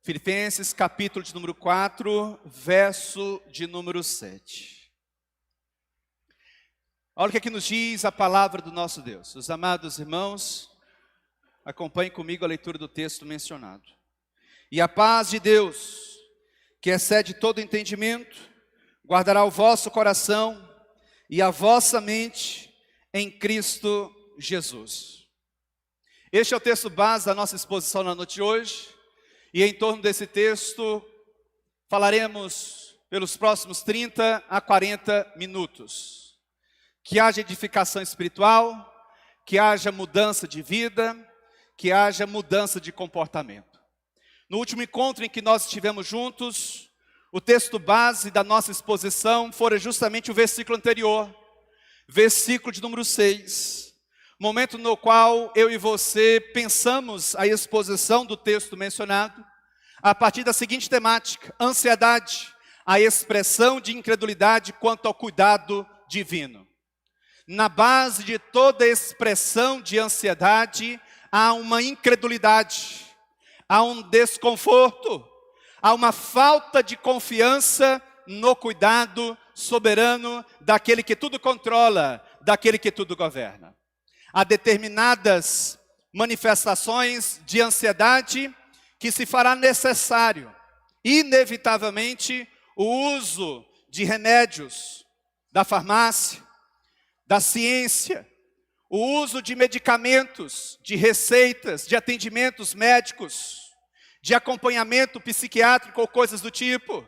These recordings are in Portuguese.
Filipenses, capítulo de número 4, verso de número 7. Olha o que aqui nos diz a palavra do nosso Deus. Os amados irmãos, acompanhem comigo a leitura do texto mencionado. E a paz de Deus, que excede todo entendimento, guardará o vosso coração e a vossa mente em Cristo Jesus. Este é o texto base da nossa exposição na noite de hoje. E em torno desse texto, falaremos pelos próximos 30 a 40 minutos. Que haja edificação espiritual, que haja mudança de vida, que haja mudança de comportamento. No último encontro em que nós estivemos juntos, o texto base da nossa exposição fora justamente o versículo anterior, versículo de número 6. Momento no qual eu e você pensamos a exposição do texto mencionado a partir da seguinte temática: ansiedade, a expressão de incredulidade quanto ao cuidado divino. Na base de toda expressão de ansiedade há uma incredulidade, há um desconforto, há uma falta de confiança no cuidado soberano daquele que tudo controla, daquele que tudo governa. Há determinadas manifestações de ansiedade que se fará necessário, inevitavelmente, o uso de remédios, da farmácia, da ciência, o uso de medicamentos, de receitas, de atendimentos médicos, de acompanhamento psiquiátrico ou coisas do tipo.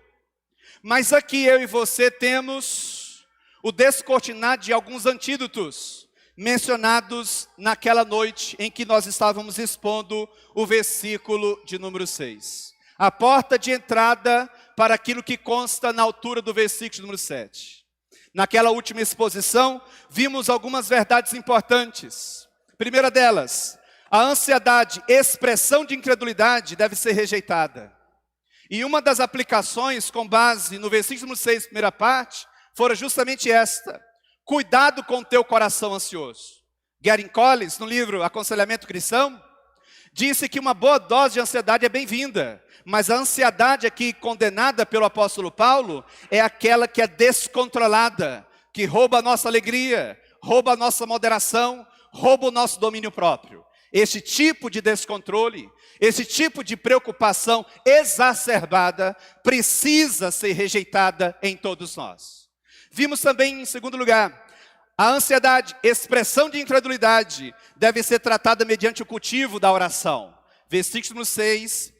Mas aqui eu e você temos o descortinar de alguns antídotos mencionados naquela noite em que nós estávamos expondo o versículo de número 6. A porta de entrada para aquilo que consta na altura do versículo de número 7. Naquela última exposição, vimos algumas verdades importantes. Primeira delas, a ansiedade, expressão de incredulidade, deve ser rejeitada. E uma das aplicações com base no versículo número 6, primeira parte, fora justamente esta: cuidado com o teu coração ansioso. Gary Collins, no livro Aconselhamento Cristão, disse que uma boa dose de ansiedade é bem-vinda, mas a ansiedade aqui condenada pelo apóstolo Paulo é aquela que é descontrolada, que rouba a nossa alegria, rouba a nossa moderação, rouba o nosso domínio próprio. Esse tipo de descontrole, esse tipo de preocupação exacerbada precisa ser rejeitada em todos nós. Vimos também, em segundo lugar, a ansiedade, expressão de incredulidade, deve ser tratada mediante o cultivo da oração. Versículo 6,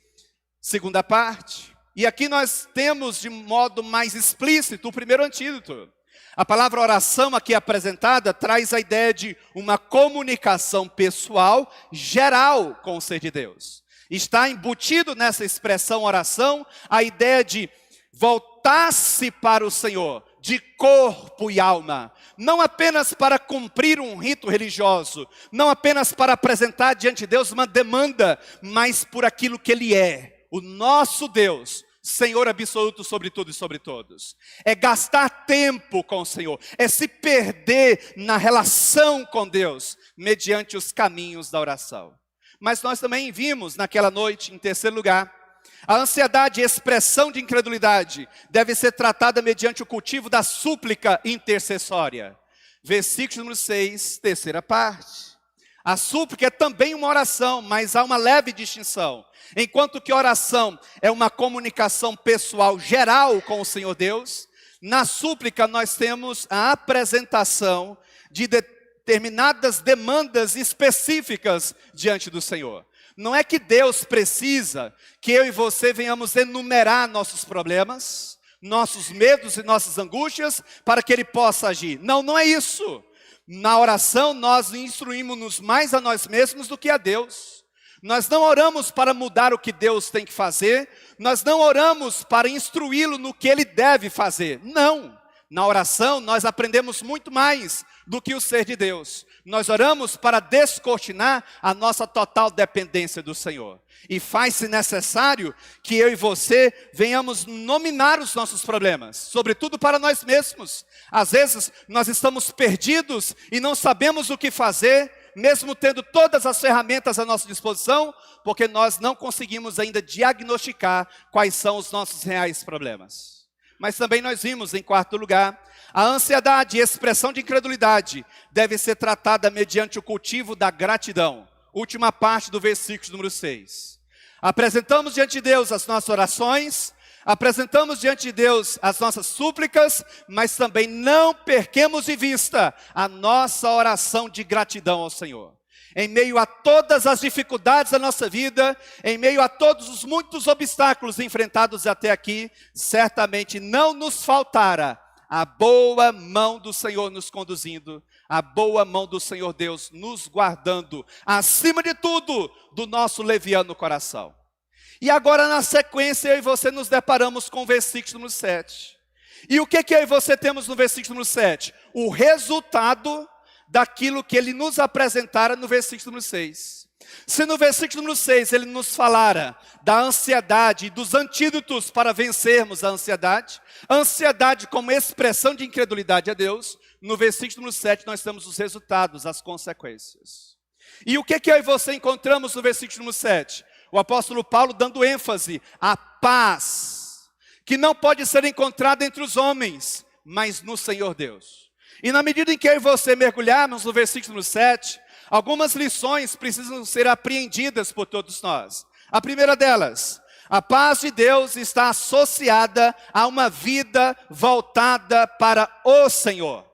segunda parte. E aqui nós temos de modo mais explícito o primeiro antídoto. A palavra oração aqui apresentada traz a ideia de uma comunicação pessoal geral com o ser de Deus. Está embutido nessa expressão oração a ideia de voltar-se para o Senhor, de corpo e alma, não apenas para cumprir um rito religioso, não apenas para apresentar diante de Deus uma demanda, mas por aquilo que Ele é, o nosso Deus, Senhor absoluto sobre tudo e sobre todos. É gastar tempo com o Senhor, é se perder na relação com Deus, mediante os caminhos da oração. Mas nós também vimos naquela noite, em terceiro lugar, a ansiedade e expressão de incredulidade deve ser tratada mediante o cultivo da súplica intercessória. Versículo número 6, terceira parte. A súplica é também uma oração, mas há uma leve distinção. Enquanto que oração é uma comunicação pessoal geral com o Senhor Deus, na súplica nós temos a apresentação de determinadas demandas específicas diante do Senhor. Não é que Deus precisa que eu e você venhamos enumerar nossos problemas, nossos medos e nossas angústias para que Ele possa agir. Não, não é isso. Na oração nós instruímos-nos mais a nós mesmos do que a Deus. Nós não oramos para mudar o que Deus tem que fazer, nós não oramos para instruí-lo no que Ele deve fazer. Não. Na oração nós aprendemos muito mais do que o ser de Deus. Nós oramos para descortinar a nossa total dependência do Senhor. E faz-se necessário que eu e você venhamos nominar os nossos problemas, sobretudo para nós mesmos. Às vezes nós estamos perdidos e não sabemos o que fazer, mesmo tendo todas as ferramentas à nossa disposição, porque nós não conseguimos ainda diagnosticar quais são os nossos reais problemas. Mas também nós vimos, em quarto lugar, a ansiedade e expressão de incredulidade deve ser tratada mediante o cultivo da gratidão. Última parte do versículo número 6. Apresentamos diante de Deus as nossas orações, apresentamos diante de Deus as nossas súplicas, mas também não perquemos de vista a nossa oração de gratidão ao Senhor. Em meio a todas as dificuldades da nossa vida, em meio a todos os muitos obstáculos enfrentados até aqui, certamente não nos faltará a boa mão do Senhor nos conduzindo, a boa mão do Senhor Deus nos guardando, acima de tudo, do nosso leviano coração. E agora na sequência eu e você nos deparamos com o versículo número 7. E o que eu e você temos no versículo número 7? O resultado daquilo que ele nos apresentara no versículo número 6. Se no versículo número 6 ele nos falara da ansiedade, dos antídotos para vencermos a ansiedade como expressão de incredulidade a Deus, no versículo número 7 nós temos os resultados, as consequências. E o que eu e você encontramos no versículo número 7? O apóstolo Paulo dando ênfase à paz, que não pode ser encontrada entre os homens, mas no Senhor Deus. E na medida em que eu e você mergulharmos no versículo número 7, algumas lições precisam ser apreendidas por todos nós. A primeira delas, a paz de Deus está associada a uma vida voltada para o Senhor.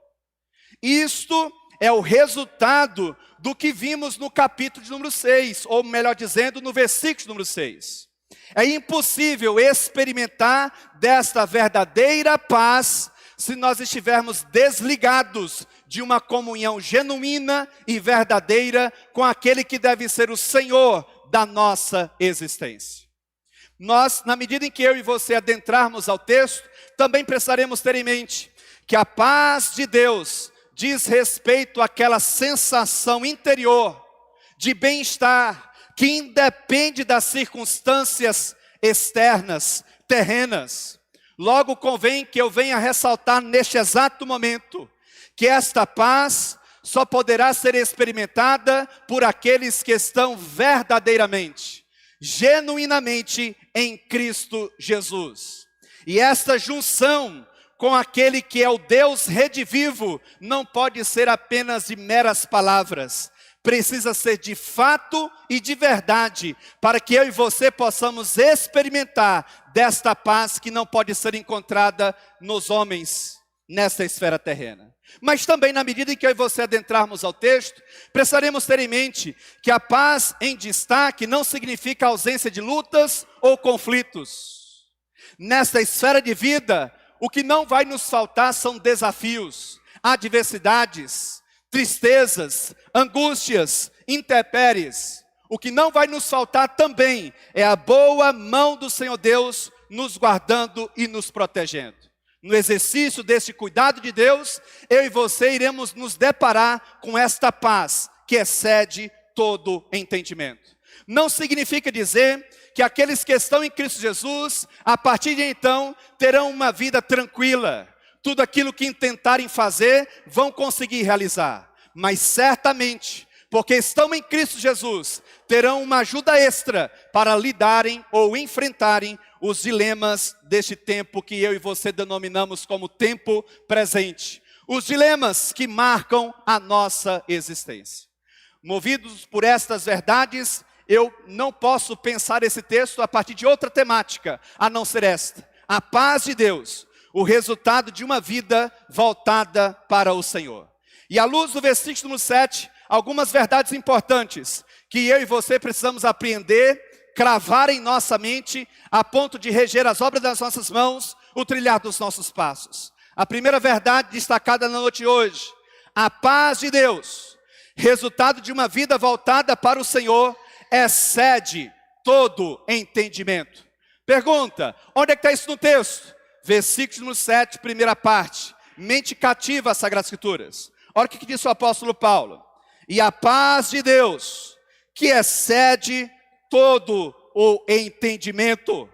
Isto é o resultado do que vimos no capítulo de número 6, ou melhor dizendo, no versículo número 6. É impossível experimentar desta verdadeira paz se nós estivermos desligados de uma comunhão genuína e verdadeira com aquele que deve ser o Senhor da nossa existência. Nós, na medida em que eu e você adentrarmos ao texto, também precisaremos ter em mente que a paz de Deus diz respeito àquela sensação interior de bem-estar que independe das circunstâncias externas, terrenas. Logo convém que eu venha ressaltar neste exato momento que esta paz só poderá ser experimentada por aqueles que estão verdadeiramente, genuinamente em Cristo Jesus. E esta junção com aquele que é o Deus redivivo não pode ser apenas de meras palavras. Precisa ser de fato e de verdade, para que eu e você possamos experimentar desta paz que não pode ser encontrada nos homens nesta esfera terrena. Mas também na medida em que eu e você adentrarmos ao texto, precisaremos ter em mente que a paz em destaque não significa ausência de lutas ou conflitos. Nesta esfera de vida, o que não vai nos faltar são desafios, adversidades, tristezas, angústias, intempéries. O que não vai nos faltar também é a boa mão do Senhor Deus nos guardando e nos protegendo. No exercício desse cuidado de Deus, eu e você iremos nos deparar com esta paz que excede todo entendimento. Não significa dizer que aqueles que estão em Cristo Jesus, a partir de então, terão uma vida tranquila. Tudo aquilo que intentarem fazer, vão conseguir realizar. Mas certamente, porque estão em Cristo Jesus, terão uma ajuda extra para lidarem ou enfrentarem os dilemas deste tempo que eu e você denominamos como tempo presente. Os dilemas que marcam a nossa existência. Movidos por estas verdades, eu não posso pensar esse texto a partir de outra temática, a não ser esta. A paz de Deus, o resultado de uma vida voltada para o Senhor. E à luz do versículo número 7, algumas verdades importantes que eu e você precisamos apreender, cravar em nossa mente, a ponto de reger as obras das nossas mãos, o trilhar dos nossos passos. A primeira verdade destacada na noite de hoje: a paz de Deus, resultado de uma vida voltada para o Senhor, excede todo entendimento. Pergunta, onde é que está isso no texto? Versículo número 7, primeira parte. Mente cativa às Sagradas Escrituras. Olha o que diz o apóstolo Paulo. E a paz de Deus, que excede todo o entendimento.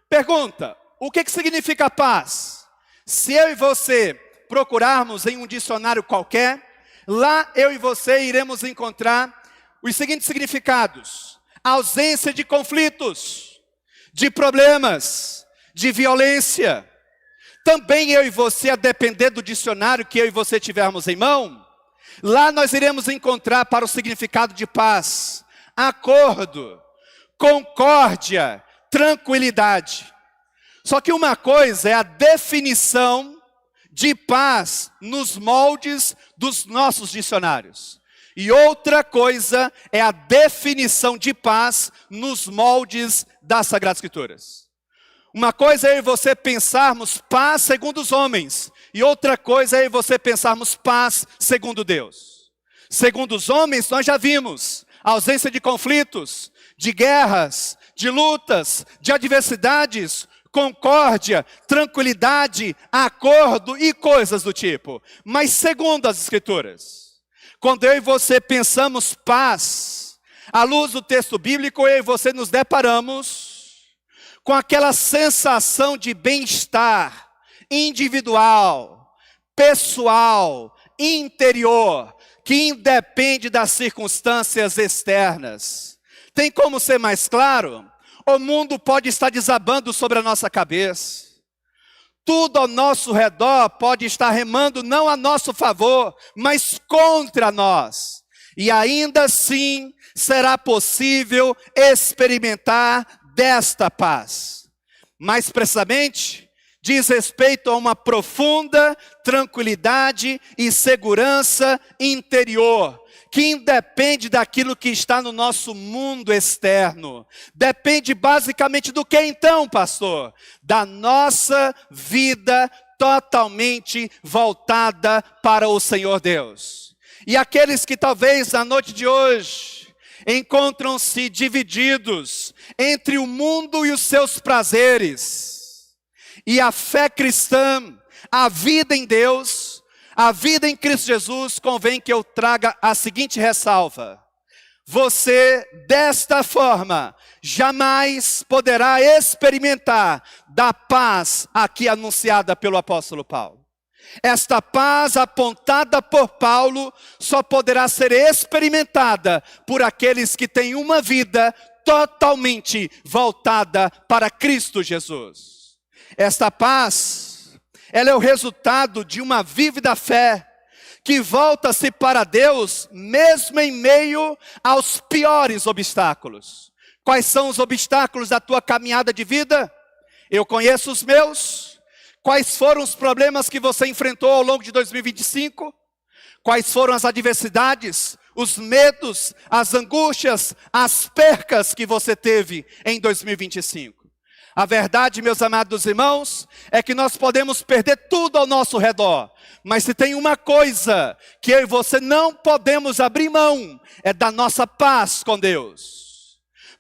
Pergunta, o que significa paz? Se eu e você procurarmos em um dicionário qualquer, Lá eu e você iremos encontrar os seguintes significados: ausência de conflitos, de problemas, de violência. Também eu e você, a depender do dicionário que eu e você tivermos em mão, lá nós iremos encontrar para o significado de paz, acordo, concórdia, tranquilidade. Só que uma coisa é a definição de paz nos moldes dos nossos dicionários. E outra coisa é a definição de paz nos moldes das Sagradas Escrituras. Uma coisa é eu e você pensarmos paz segundo os homens. E outra coisa é eu e você pensarmos paz segundo Deus. Segundo os homens, nós já vimos a ausência de conflitos, de guerras, de lutas, de adversidades, concórdia, tranquilidade, acordo e coisas do tipo. Mas segundo as Escrituras, quando eu e você pensamos paz, à luz do texto bíblico, eu e você nos deparamos com aquela sensação de bem-estar individual, pessoal, interior, que independe das circunstâncias externas. Tem como ser mais claro? O mundo pode estar desabando sobre a nossa cabeça. Tudo ao nosso redor pode estar remando não a nosso favor, mas contra nós. E ainda assim será possível experimentar desta paz. Mais precisamente, diz respeito a uma profunda tranquilidade e segurança interior, que independe daquilo que está no nosso mundo externo. Depende basicamente do que então, pastor? Da nossa vida totalmente voltada para o Senhor Deus. E aqueles que talvez na noite de hoje encontram-se divididos entre o mundo e os seus prazeres, e a fé cristã, a vida em Deus, a vida em Cristo Jesus, convém que eu traga a seguinte ressalva: você, desta forma, jamais poderá experimentar da paz aqui anunciada pelo apóstolo Paulo. Esta paz apontada por Paulo só poderá ser experimentada por aqueles que têm uma vida totalmente voltada para Cristo Jesus. Esta paz, ela é o resultado de uma vívida fé que volta-se para Deus mesmo em meio aos piores obstáculos. Quais são os obstáculos da tua caminhada de vida? Eu conheço os meus. Quais foram os problemas que você enfrentou ao longo de 2025? Quais foram as adversidades, os medos, as angústias, as percas que você teve em 2025? A verdade, meus amados irmãos, é que nós podemos perder tudo ao nosso redor, mas se tem uma coisa que eu e você não podemos abrir mão, é da nossa paz com Deus.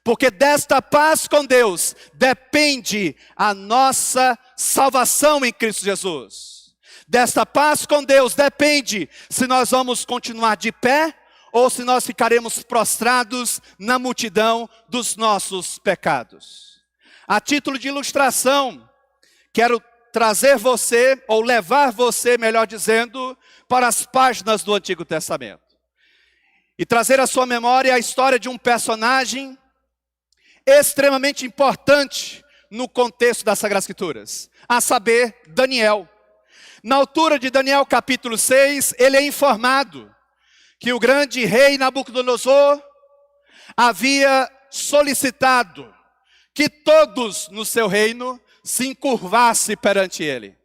Porque desta paz com Deus depende a nossa salvação em Cristo Jesus. Desta paz com Deus depende se nós vamos continuar de pé ou se nós ficaremos prostrados na multidão dos nossos pecados. A título de ilustração, quero trazer você, ou levar você, melhor dizendo, para as páginas do Antigo Testamento. E trazer à sua memória a história de um personagem extremamente importante no contexto das Sagradas Escrituras, a saber, Daniel. Na altura de Daniel capítulo 6, ele é informado que o grande rei Nabucodonosor havia solicitado que todos no seu reino se encurvassem perante ele.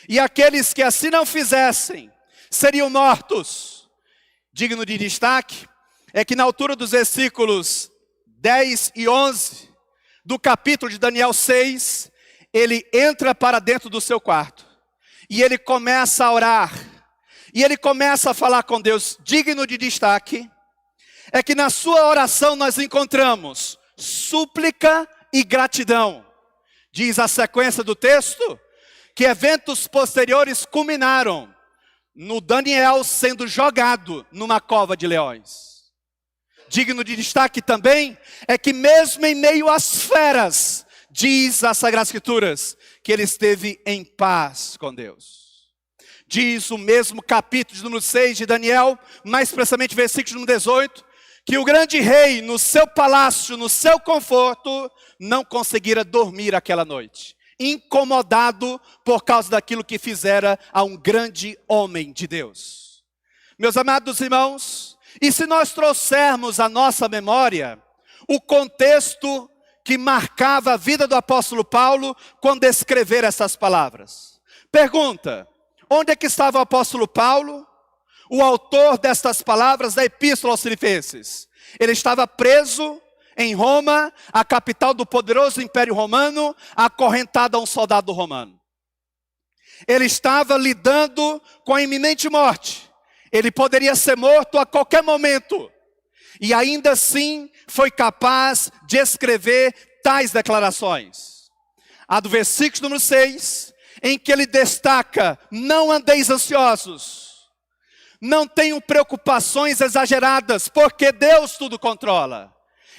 E aqueles que assim não fizessem, seriam mortos. Digno de destaque é que na altura dos versículos 10 e 11 do capítulo de Daniel 6, ele entra para dentro do seu quarto e ele começa a orar e ele começa a falar com Deus. Digno de destaque é que na sua oração nós encontramos súplica e gratidão. Diz a sequência do texto que eventos posteriores culminaram no Daniel sendo jogado numa cova de leões. Digno de destaque também é que mesmo em meio às feras, diz as Sagradas Escrituras, que ele esteve em paz com Deus. Diz o mesmo capítulo de número 6 de Daniel, mais precisamente versículo número 18, que o grande rei, no seu palácio, no seu conforto, não conseguira dormir aquela noite, incomodado por causa daquilo que fizera a um grande homem de Deus. Meus amados irmãos, e se nós trouxermos à nossa memória o contexto que marcava a vida do apóstolo Paulo quando escrever essas palavras. Pergunta: onde é que estava o apóstolo Paulo, o autor destas palavras da Epístola aos Filipenses? Ele estava preso em Roma, a capital do poderoso Império Romano, acorrentado a um soldado romano. Ele estava lidando com a iminente morte. Ele poderia ser morto a qualquer momento. E ainda assim foi capaz de escrever tais declarações. A do versículo número 6, em que ele destaca: não andeis ansiosos, não tenham preocupações exageradas, porque Deus tudo controla.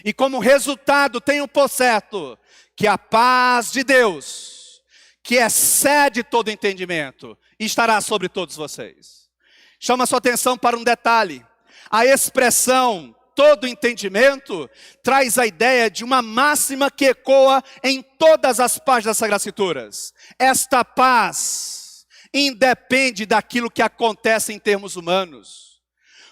E como resultado, tenham por certo que a paz de Deus, que excede todo entendimento, estará sobre todos vocês. Chama sua atenção para um detalhe. A expressão todo entendimento traz a ideia de uma máxima que ecoa em todas as páginas das Sagradas Escrituras. Esta paz independe daquilo que acontece em termos humanos.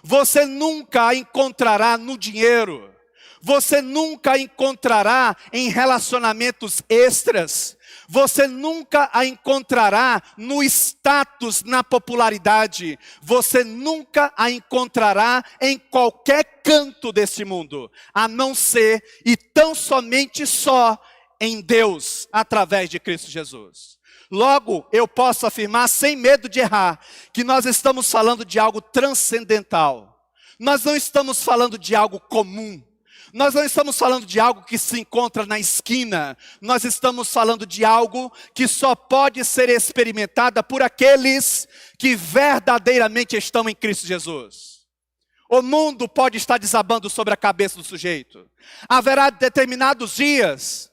Você nunca a encontrará no dinheiro. Você nunca a encontrará em relacionamentos extras. Você nunca a encontrará no status, na popularidade. Você nunca a encontrará em qualquer canto desse mundo, a não ser e tão somente só em Deus, através de Cristo Jesus. Logo, eu posso afirmar sem medo de errar, que nós estamos falando de algo transcendental. Nós não estamos falando de algo comum. Nós não estamos falando de algo que se encontra na esquina. Nós estamos falando de algo que só pode ser experimentada por aqueles que verdadeiramente estão em Cristo Jesus. O mundo pode estar desabando sobre a cabeça do sujeito. Haverá determinados dias,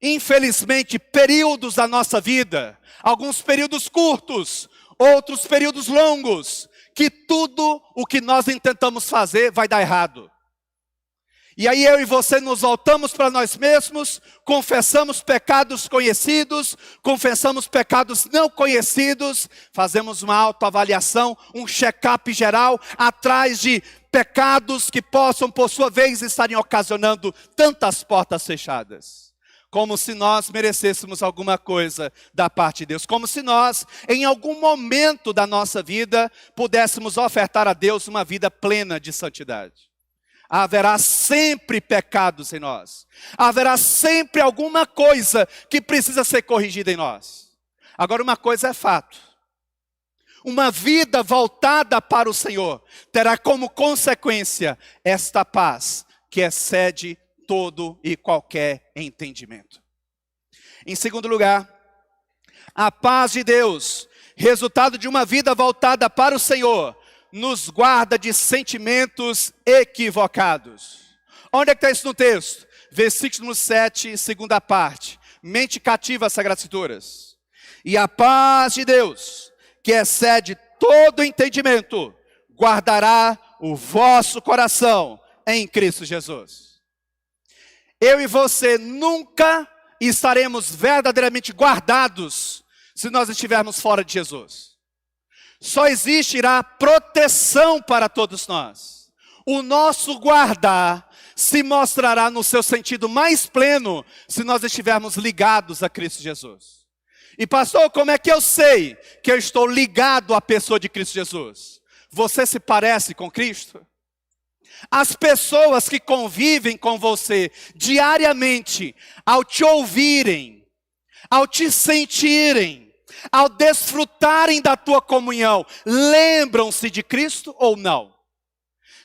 infelizmente, períodos da nossa vida, alguns períodos curtos, outros períodos longos, que tudo o que nós intentamos fazer vai dar errado. E aí eu e você nos voltamos para nós mesmos, confessamos pecados conhecidos, confessamos pecados não conhecidos, fazemos uma autoavaliação, um check-up geral, atrás de pecados que possam, por sua vez, estarem ocasionando tantas portas fechadas. Como se nós merecêssemos alguma coisa da parte de Deus. Como se nós, em algum momento da nossa vida, pudéssemos ofertar a Deus uma vida plena de santidade. Haverá sempre pecados em nós. Haverá sempre alguma coisa que precisa ser corrigida em nós. Agora, uma coisa é fato. Uma vida voltada para o Senhor terá como consequência esta paz que excede todo e qualquer entendimento. Em segundo lugar, a paz de Deus, resultado de uma vida voltada para o Senhor, nos guarda de sentimentos equivocados. Onde é que está isso no texto? Versículo 7, segunda parte. Mente cativa às Sagradas Escrituras. E a paz de Deus, que excede todo entendimento, guardará o vosso coração em Cristo Jesus. Eu e você nunca estaremos verdadeiramente guardados se nós estivermos fora de Jesus. Só existirá proteção para todos nós. O nosso guardar se mostrará no seu sentido mais pleno se nós estivermos ligados a Cristo Jesus. E pastor, como é que eu sei que eu estou ligado à pessoa de Cristo Jesus? Você se parece com Cristo? As pessoas que convivem com você diariamente, ao te ouvirem, ao te sentirem, ao desfrutarem da tua comunhão, lembram-se de Cristo ou não?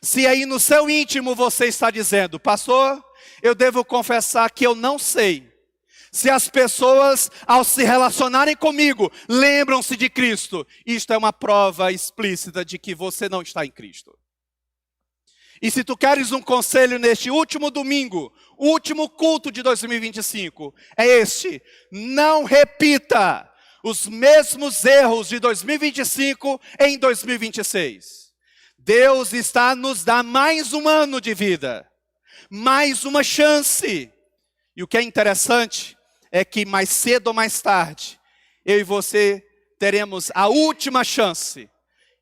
Se aí no seu íntimo você está dizendo: pastor, eu devo confessar que eu não sei se as pessoas, ao se relacionarem comigo, lembram-se de Cristo. Isto é uma prova explícita de que você não está em Cristo. E se tu queres um conselho neste último domingo, último culto de 2025, é este: não repita os mesmos erros de 2025 em 2026. Deus está nos dando mais um ano de vida, mais uma chance. E o que é interessante é que mais cedo ou mais tarde, eu e você teremos a última chance.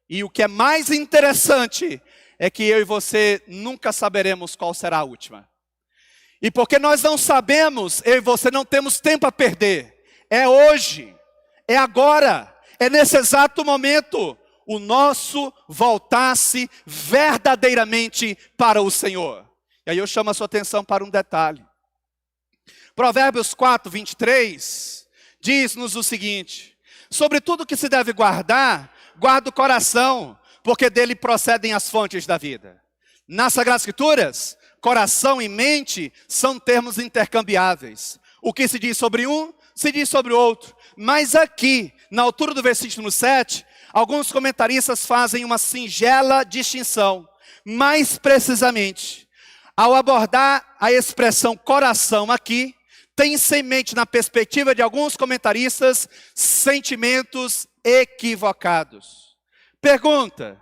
E o que é mais interessante é que eu e você nunca saberemos qual será a última. E porque nós não sabemos, eu e você não temos tempo a perder. É hoje, é agora, é nesse exato momento, o nosso voltar-se verdadeiramente para o Senhor. E aí eu chamo a sua atenção para um detalhe. Provérbios 4, 23, diz-nos o seguinte: sobre tudo que se deve guardar, guarda o coração, porque dele procedem as fontes da vida. Nas Sagradas Escrituras, coração e mente são termos intercambiáveis. O que se diz sobre um, se diz sobre o outro. Mas aqui, na altura do versículo 7, alguns comentaristas fazem uma singela distinção. Mais precisamente, ao abordar a expressão coração aqui, tem-se em mente, na perspectiva de alguns comentaristas, sentimentos equivocados. Pergunta: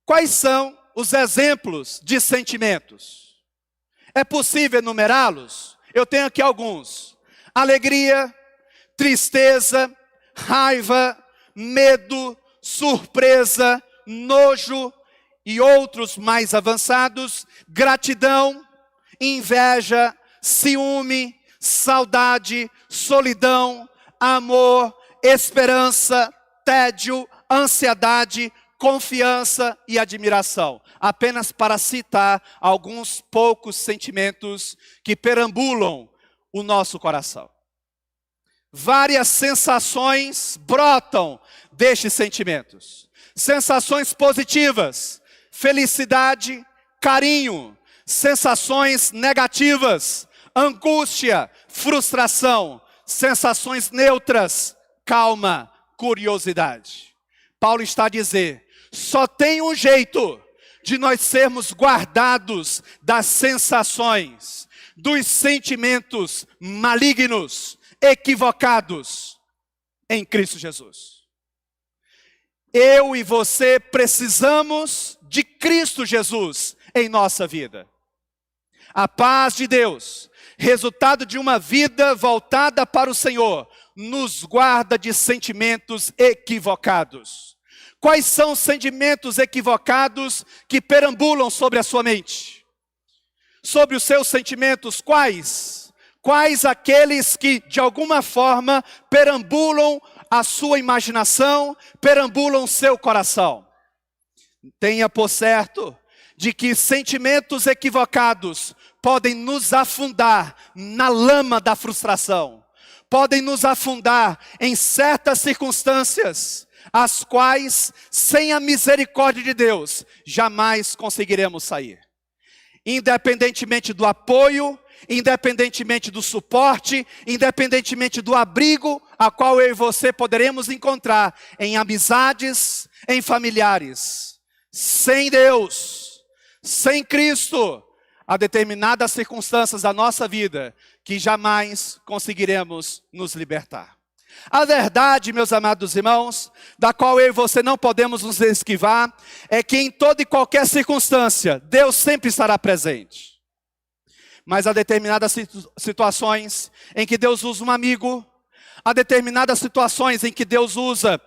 quais são os exemplos de sentimentos? É possível enumerá-los? Eu tenho aqui alguns: alegria, tristeza, raiva, medo, surpresa, nojo e outros mais avançados, gratidão, inveja, ciúme, saudade, solidão, amor, esperança, tédio, ansiedade, confiança e admiração. Apenas para citar alguns poucos sentimentos que perambulam o nosso coração. Várias sensações brotam destes sentimentos. Sensações positivas, felicidade, carinho. Sensações negativas, angústia, frustração. Sensações neutras, calma, curiosidade. Paulo está a dizer: só tem um jeito de nós sermos guardados das sensações, dos sentimentos malignos, equivocados, em Cristo Jesus. Eu e você precisamos de Cristo Jesus em nossa vida. A paz de Deus, resultado de uma vida voltada para o Senhor, nos guarda de sentimentos equivocados. Quais são os sentimentos equivocados que perambulam sobre a sua mente? Sobre os seus sentimentos, quais? Quais aqueles que, de alguma forma, perambulam a sua imaginação, perambulam o seu coração? Tenha por certo de que sentimentos equivocados podem nos afundar na lama da frustração, podem nos afundar em certas circunstâncias, as quais, sem a misericórdia de Deus, jamais conseguiremos sair. Independentemente do apoio, independentemente do suporte, independentemente do abrigo, a qual eu e você poderemos encontrar em amizades, em familiares. Sem Deus, sem Cristo, há determinadas circunstâncias da nossa vida que jamais conseguiremos nos libertar. A verdade, meus amados irmãos, da qual eu e você não podemos nos esquivar, é que em toda e qualquer circunstância, Deus sempre estará presente. Mas há determinadas situações em que Deus usa um amigo, há determinadas situações em que Deus usa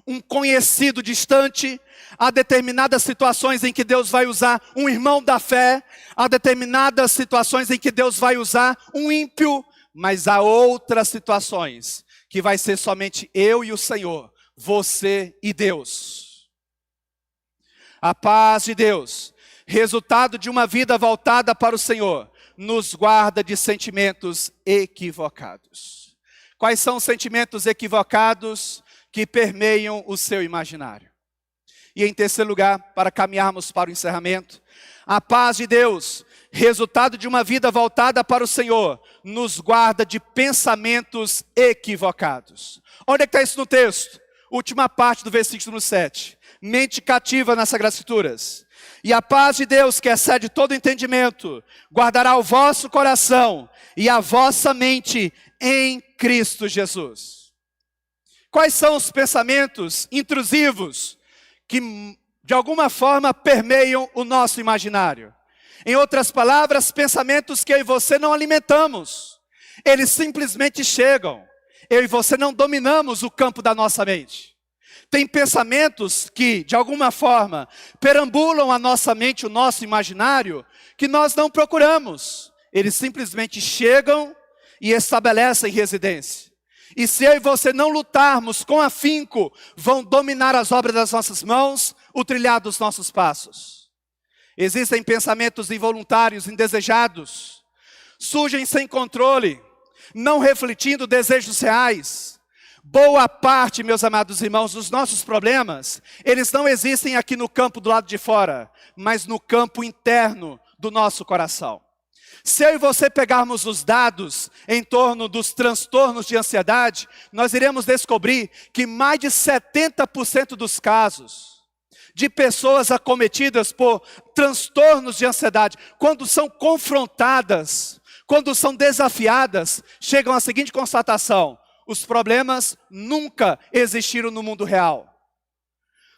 um conhecido distante, há determinadas situações em que Deus vai usar um irmão da fé, há determinadas situações em que Deus vai usar um ímpio, mas há outras situações que vai ser somente eu e o Senhor, você e Deus. A paz de Deus, resultado de uma vida voltada para o Senhor, nos guarda de sentimentos equivocados. Quais são os sentimentos equivocados que permeiam o seu imaginário? E em terceiro lugar, para caminharmos para o encerramento, a paz de Deus, resultado de uma vida voltada para o Senhor, nos guarda de pensamentos equivocados. Onde é que está isso no texto? Última parte do versículo 7. Mente cativa nas Sagradas Escrituras. E a paz de Deus, que excede todo entendimento, guardará o vosso coração e a vossa mente em Cristo Jesus. Quais são os pensamentos intrusivos que de alguma forma permeiam o nosso imaginário? Em outras palavras, pensamentos que eu e você não alimentamos. Eles simplesmente chegam. Eu e você não dominamos o campo da nossa mente. Tem pensamentos que, de alguma forma, perambulam a nossa mente, o nosso imaginário, que nós não procuramos. Eles simplesmente chegam e estabelecem residência. E se eu e você não lutarmos com afinco, vão dominar as obras das nossas mãos, o trilhar dos nossos passos. Existem pensamentos involuntários, indesejados, surgem sem controle, não refletindo desejos reais. Boa parte, meus amados irmãos, dos nossos problemas, eles não existem aqui no campo do lado de fora, mas no campo interno do nosso coração. Se eu e você pegarmos os dados em torno dos transtornos de ansiedade, nós iremos descobrir que mais de 70% dos casos de pessoas acometidas por transtornos de ansiedade, quando são confrontadas, quando são desafiadas, chegam à seguinte constatação: os problemas nunca existiram no mundo real.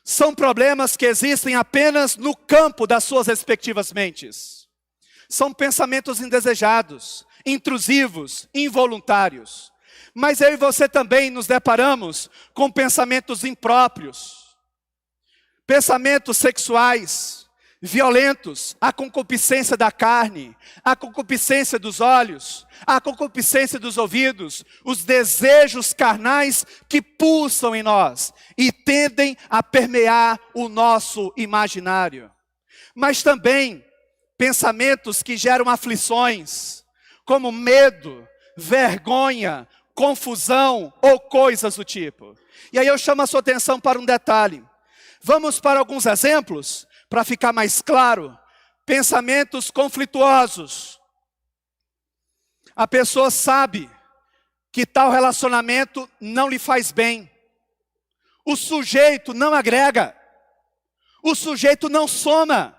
São problemas que existem apenas no campo das suas respectivas mentes. São pensamentos indesejados, intrusivos, involuntários. Mas eu e você também nos deparamos com pensamentos impróprios, pensamentos sexuais, violentos, a concupiscência da carne, a concupiscência dos olhos, a concupiscência dos ouvidos, os desejos carnais que pulsam em nós e tendem a permear o nosso imaginário. Mas também pensamentos que geram aflições, como medo, vergonha, confusão ou coisas do tipo. E aí eu chamo a sua atenção para um detalhe. Vamos para alguns exemplos, para ficar mais claro. Pensamentos conflituosos. A pessoa sabe que tal relacionamento não lhe faz bem. O sujeito não agrega. O sujeito não soma.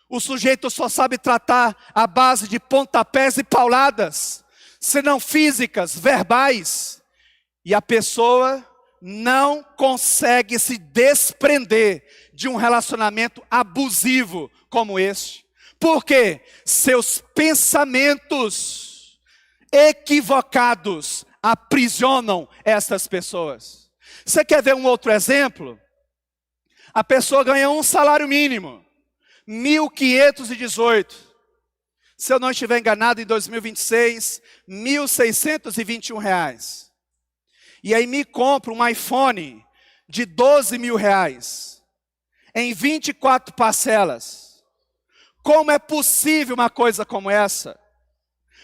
O sujeito só sabe tratar à base de pontapés e pauladas, senão físicas, verbais. E a pessoa não consegue se desprender de um relacionamento abusivo como este. Porque seus pensamentos equivocados aprisionam essas pessoas. Você quer ver um outro exemplo? A pessoa ganha um salário mínimo, 1.518. Se eu não estiver enganado, em 2026, R$1.621. E aí me compra um iPhone de R$12.000, em 24 parcelas. Como é possível uma coisa como essa?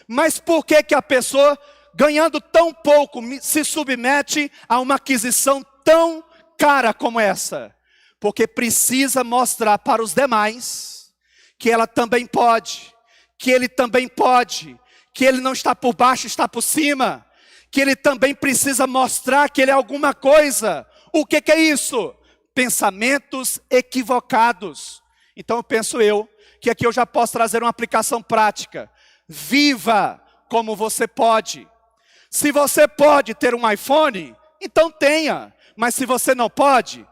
Mas por que que a pessoa, ganhando tão pouco, se submete a uma aquisição tão cara como essa? Porque precisa mostrar para os demais que ela também pode, que ele também pode, que ele não está por baixo, está por cima, que ele também precisa mostrar que ele é alguma coisa. O que que é isso? Pensamentos equivocados. Então eu penso que aqui eu já posso trazer uma aplicação prática. Viva como você pode. Se você pode ter um iPhone, então tenha. Mas se você não pode,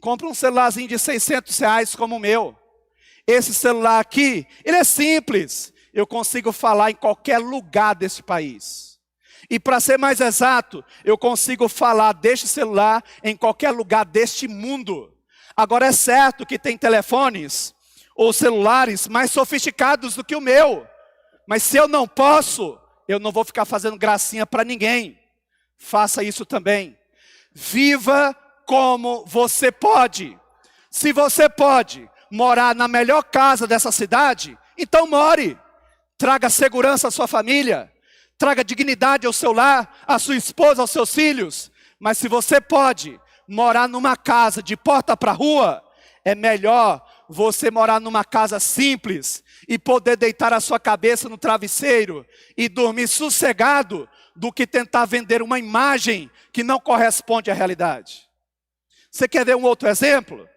compre um celularzinho de R$600 como o meu. Esse celular aqui, ele é simples. Eu consigo falar em qualquer lugar desse país. E para ser mais exato, eu consigo falar deste celular em qualquer lugar deste mundo. Agora é certo que tem telefones ou celulares mais sofisticados do que o meu. Mas se eu não posso, eu não vou ficar fazendo gracinha para ninguém. Faça isso também. Viva como você pode. Se você pode morar na melhor casa dessa cidade, então more. Traga segurança à sua família. Traga dignidade ao seu lar, à sua esposa, aos seus filhos. Mas se você pode morar numa casa de porta para a rua, é melhor você morar numa casa simples e poder deitar a sua cabeça no travesseiro e dormir sossegado do que tentar vender uma imagem que não corresponde à realidade. Você quer ver um outro exemplo?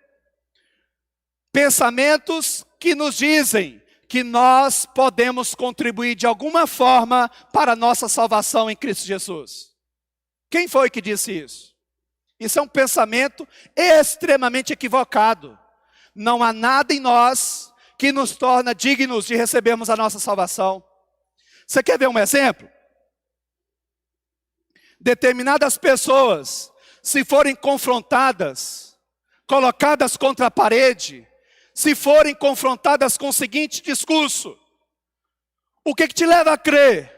Pensamentos que nos dizem: que nós podemos contribuir de alguma forma para a nossa salvação em Cristo Jesus. Quem foi que disse isso? Isso é um pensamento extremamente equivocado. Não há nada em nós que nos torna dignos de recebermos a nossa salvação. Você quer ver um exemplo? Determinadas pessoas, se forem confrontadas, colocadas contra a parede, se forem confrontadas com o seguinte discurso: o que te leva a crer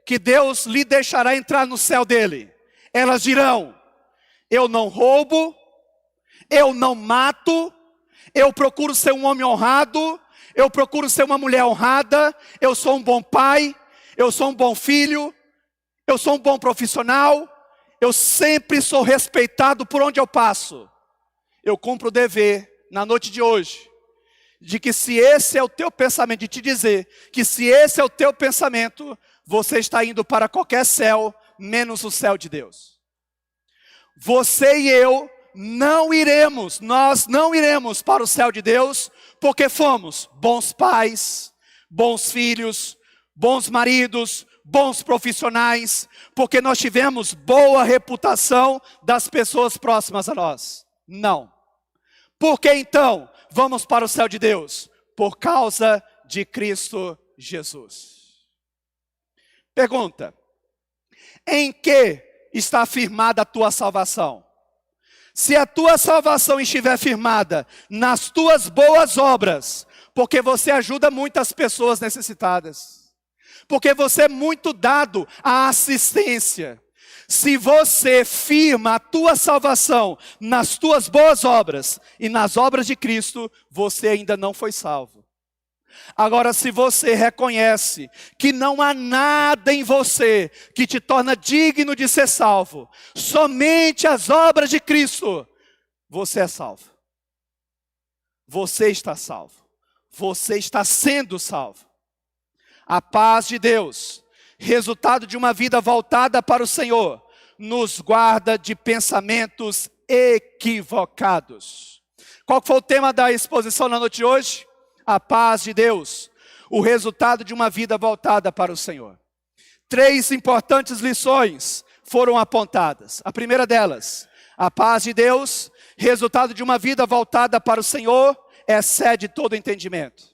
que Deus lhe deixará entrar no céu dele? Elas dirão: eu não roubo, eu não mato, eu procuro ser um homem honrado, eu procuro ser uma mulher honrada, eu sou um bom pai, eu sou um bom filho, eu sou um bom profissional, eu sempre sou respeitado por onde eu passo. Eu cumpro o dever, na noite de hoje, de que se esse é o teu pensamento, de te dizer que se esse é o teu pensamento, você está indo para qualquer céu, menos o céu de Deus. Você e eu nós não iremos para o céu de Deus, porque fomos bons pais, bons filhos, bons maridos, bons profissionais, porque nós tivemos boa reputação das pessoas próximas a nós. Não. Por que então vamos para o céu de Deus? Por causa de Cristo Jesus. Pergunta: em que está firmada a tua salvação? Se a tua salvação estiver firmada nas tuas boas obras, porque você ajuda muitas pessoas necessitadas, porque você é muito dado à assistência. Se você firma a tua salvação nas tuas boas obras e nas obras de Cristo, você ainda não foi salvo. Agora, se você reconhece que não há nada em você que te torna digno de ser salvo, somente as obras de Cristo, você é salvo. Você está salvo. Você está sendo salvo. A paz de Deus, resultado de uma vida voltada para o Senhor, nos guarda de pensamentos equivocados. Qual foi o tema da exposição na noite de hoje? A paz de Deus, o resultado de uma vida voltada para o Senhor. 3 importantes lições foram apontadas. A primeira delas: a paz de Deus, resultado de uma vida voltada para o Senhor, excede todo entendimento.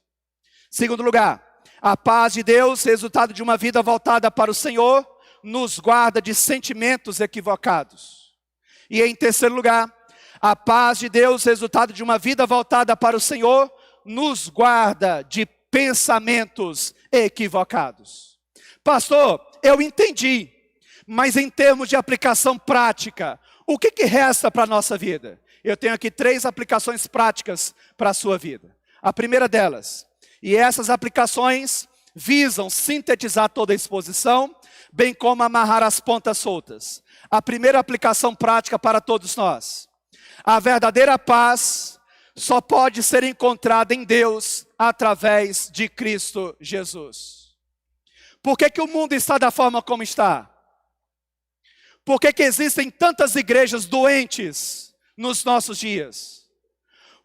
Segundo lugar, a paz de Deus, resultado de uma vida voltada para o Senhor, nos guarda de sentimentos equivocados. E em terceiro lugar, a paz de Deus, resultado de uma vida voltada para o Senhor, nos guarda de pensamentos equivocados. Pastor, eu entendi, mas em termos de aplicação prática, o que resta para a nossa vida? Eu tenho aqui 3 aplicações práticas para a sua vida. A primeira delas, e essas aplicações visam sintetizar toda a exposição, bem como amarrar as pontas soltas. A primeira aplicação prática para todos nós: a verdadeira paz só pode ser encontrada em Deus através de Cristo Jesus. Por que o mundo está da forma como está? Por que existem tantas igrejas doentes nos nossos dias?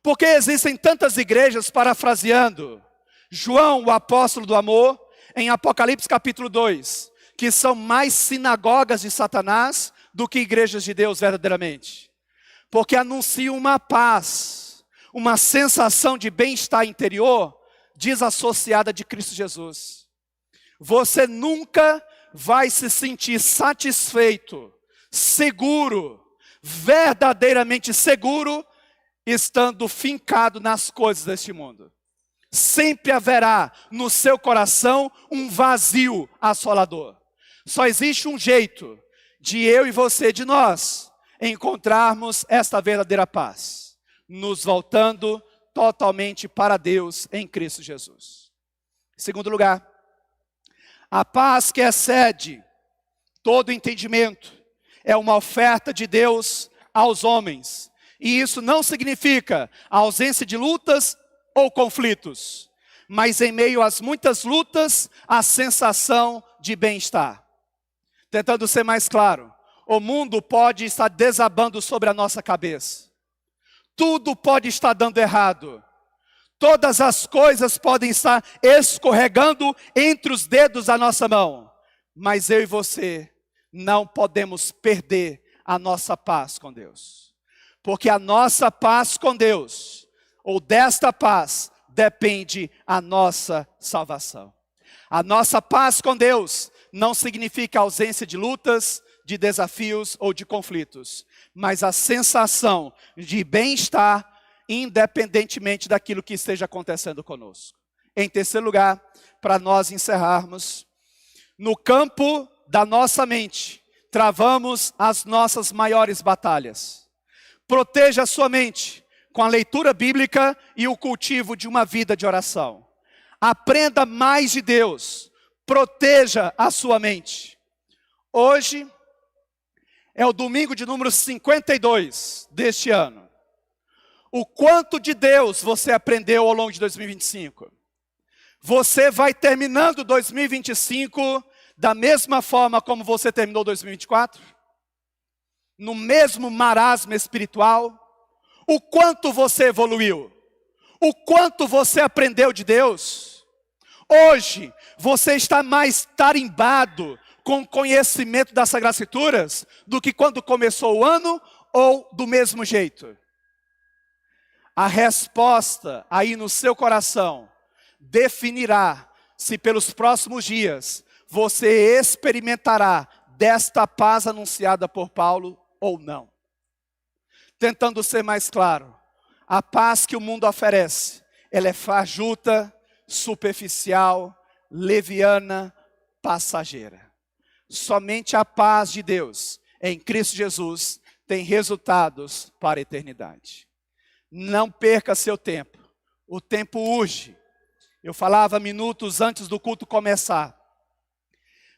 Por que existem tantas igrejas, parafraseando João, o apóstolo do amor, em Apocalipse capítulo 2, que são mais sinagogas de Satanás do que igrejas de Deus verdadeiramente? Porque anunciam uma paz, uma sensação de bem-estar interior desassociada de Cristo Jesus. Você nunca vai se sentir satisfeito, seguro, verdadeiramente seguro, estando fincado nas coisas deste mundo. Sempre haverá no seu coração um vazio assolador. Só existe um jeito de eu e você, de nós, encontrarmos esta verdadeira paz: nos voltando totalmente para Deus em Cristo Jesus. Em segundo lugar, a paz que excede todo entendimento é uma oferta de Deus aos homens. E isso não significa a ausência de lutas ou conflitos, mas em meio às muitas lutas, a sensação de bem-estar. Tentando ser mais claro, o mundo pode estar desabando sobre a nossa cabeça. Tudo pode estar dando errado. Todas as coisas podem estar escorregando entre os dedos da nossa mão, mas eu e você não podemos perder a nossa paz com Deus. Porque a nossa paz com Deus, ou desta paz, depende a nossa salvação. A nossa paz com Deus não significa ausência de lutas, de desafios ou de conflitos, mas a sensação de bem-estar, independentemente daquilo que esteja acontecendo conosco. Em terceiro lugar, para nós encerrarmos, no campo da nossa mente, travamos as nossas maiores batalhas. Proteja a sua mente com a leitura bíblica e o cultivo de uma vida de oração. Aprenda mais de Deus. Proteja a sua mente. Hoje é o domingo de número 52 deste ano. O quanto de Deus você aprendeu ao longo de 2025? Você vai terminando 2025 da mesma forma como você terminou 2024? No mesmo marasmo espiritual? O quanto você evoluiu? O quanto você aprendeu de Deus? Hoje, você está mais tarimbado com o conhecimento das Sagradas Escrituras do que quando começou o ano ou do mesmo jeito? A resposta aí no seu coração definirá se pelos próximos dias você experimentará desta paz anunciada por Paulo ou não. Tentando ser mais claro, a paz que o mundo oferece, ela é fajuta, superficial, leviana, passageira. Somente a paz de Deus em Cristo Jesus tem resultados para a eternidade. Não perca seu tempo. O tempo urge. Eu falava minutos antes do culto começar.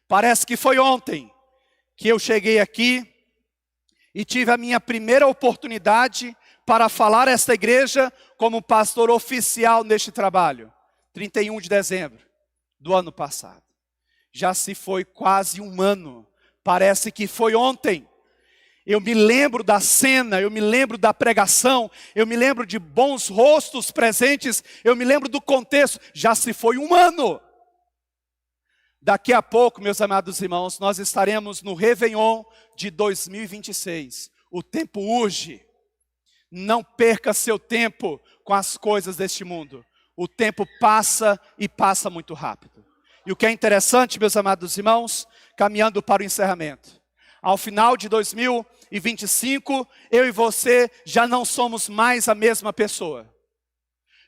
Parece que foi ontem que eu cheguei aqui e tive a minha primeira oportunidade para falar a esta igreja como pastor oficial neste trabalho. 31 de dezembro do ano passado. Já se foi quase um ano. Parece que foi ontem. Eu me lembro da cena, eu me lembro da pregação, eu me lembro de bons rostos presentes, eu me lembro do contexto. Já se foi um ano. Daqui a pouco, meus amados irmãos, nós estaremos no Réveillon de 2026. O tempo urge. Não perca seu tempo com as coisas deste mundo. O tempo passa e passa muito rápido. E o que é interessante, meus amados irmãos, caminhando para o encerramento. Ao final de 2025, eu e você já não somos mais a mesma pessoa.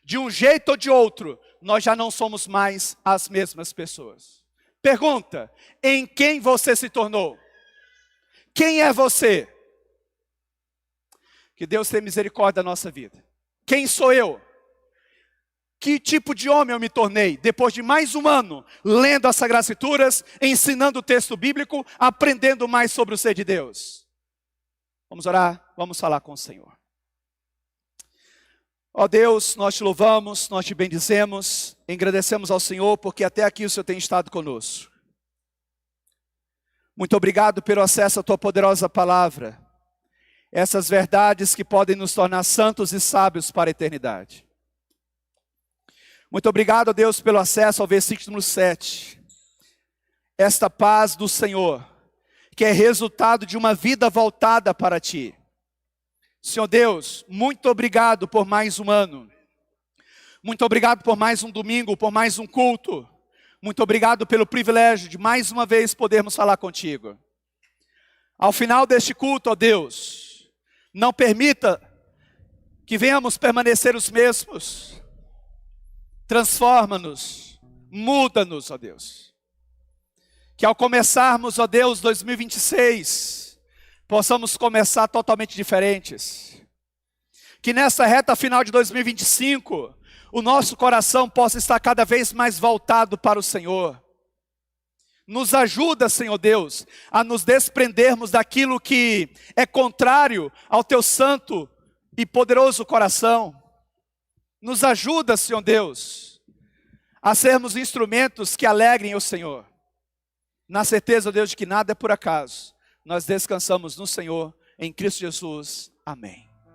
De um jeito ou de outro, nós já não somos mais as mesmas pessoas. Pergunta, em quem você se tornou? Quem é você? Que Deus tenha misericórdia da nossa vida. Quem sou eu? Que tipo de homem eu me tornei? Depois de mais um ano, lendo as Sagradas Escrituras, ensinando o texto bíblico, aprendendo mais sobre o ser de Deus. Vamos orar, vamos falar com o Senhor. Ó Deus, nós te louvamos, nós te bendizemos, agradecemos ao Senhor, porque até aqui o Senhor tem estado conosco. Muito obrigado pelo acesso à tua poderosa palavra. Essas verdades que podem nos tornar santos e sábios para a eternidade. Muito obrigado, a Deus, pelo acesso ao versículo número 7. Esta paz do Senhor, que é resultado de uma vida voltada para Ti. Senhor Deus, muito obrigado por mais um ano. Muito obrigado por mais um domingo, por mais um culto. Muito obrigado pelo privilégio de mais uma vez podermos falar contigo. Ao final deste culto, ó Deus, não permita que venhamos permanecer os mesmos. Transforma-nos, muda-nos, ó Deus. Que ao começarmos, ó Deus, 2026, possamos começar totalmente diferentes. Que nessa reta final de 2025, o nosso coração possa estar cada vez mais voltado para o Senhor. Nos ajuda, Senhor Deus, a nos desprendermos daquilo que é contrário ao Teu santo e poderoso coração. Nos ajuda, Senhor Deus, a sermos instrumentos que alegrem o Senhor. Na certeza, Deus, de que nada é por acaso. Nós descansamos no Senhor, em Cristo Jesus. Amém.